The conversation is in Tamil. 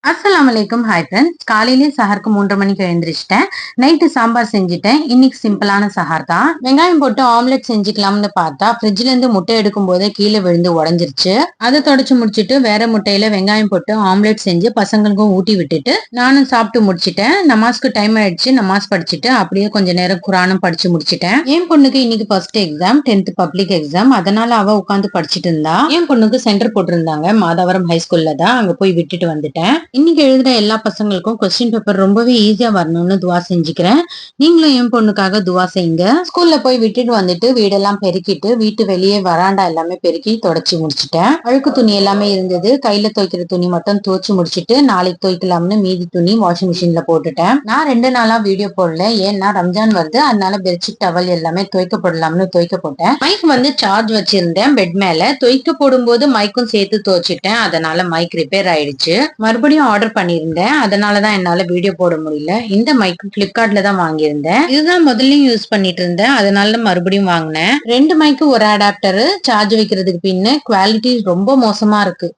அஸ்ஸலாமு அலைக்கும். Hi friends. காலையிலே சஹருக்கு 3:30 மணிக்கு எழுந்திரிச்சிட்டேன். நைட்டு சாம்பார் செஞ்சுட்டேன். இன்னைக்கு சிம்பிளான சஹார் தான். வெங்காயம் போட்டு ஆம்லெட் செஞ்சுக்கலாம்னு பார்த்தா ஃப்ரிட்ஜ்ல இருந்து முட்டை எடுக்கும் போதே கீழே விழுந்து உடஞ்சிருச்சு. அதை தொடச்சு முடிச்சுட்டு வேற முட்டையில வெங்காயம் போட்டு ஆம்லெட் செஞ்சு பசங்களுக்கும் ஊட்டி விட்டுட்டு நானும் சாப்பிட்டு முடிச்சிட்டேன். நமாஸ்க்கு டைம் ஆயிடுச்சு. நமாஸ் படிச்சுட்டு அப்படியே கொஞ்ச நேரம் குரானும் படிச்சு முடிச்சிட்டேன். என் பொண்ணுக்கு இன்னைக்கு first exam, 10th public exam. அதனால அவ உட்காந்து படிச்சுட்டு இருந்தா. என் பொண்ணுக்கு சென்டர் போட்டிருந்தாங்க, மாதாவரம் ஹைஸ்கூல்ல தான். அங்க போய் விட்டுட்டு வந்துட்டேன். இன்னைக்கு எழுதுற எல்லா பசங்களுக்கும் கொஸ்டின் பேப்பர் ரொம்பவே ஈஸியா வரணும்னு துவா செஞ்சுக்கிறேன். நீங்களும் என் பொண்ணுக்காக துவா செய்யுங்க. ஸ்கூல்ல போய் விட்டுட்டு வந்துட்டு வீடெல்லாம் பெருக்கிட்டு வீட்டு வெளியே வராண்டா எல்லாமே பெருக்கி தொடச்சி முடிச்சிட்டேன். அழுக்கு துணி எல்லாமே இருந்தது. கையில துவைக்கிற துணி மட்டும் துவைச்சு முடிச்சிட்டு நாளைக்கு துவைக்கலாம்னு மீதி துணி வாஷிங் மிஷின்ல போட்டுட்டேன். நான் 2 நாளா வீடியோ போடல, ஏன்னா ரம்ஜான் வருது. அதனால பெட்ஷீட் டவல் எல்லாமே துவைக்கப்படலாம்னு துவைக்க போட்டேன். மைக் வந்து சார்ஜ் வச்சிருந்தேன் பெட் மேல. துவைக்க போடும்போது மைக்கும் சேர்த்து துவைச்சிட்டேன். அதனால மைக் ரிப்பேர் ஆயிடுச்சு. மறுபடியும் ஆர்டர் பண்ணியிருந்தேன். அதனாலதான் என்னால வீடியோ போட முடியல. இந்த மைக் பிளிப்கார்ட்ல தான் வாங்கியிருந்தேன். இதுதான் முதல்ல யூஸ் பண்ணிட்டு இருந்தேன். அதனால மறுபடியும் வாங்கினேன். 2 மைக்கு ஒரு அடாப்டர். சார்ஜ் வைக்கிறதுக்கு பின்ன குவாலிட்டி ரொம்ப மோசமா இருக்கு.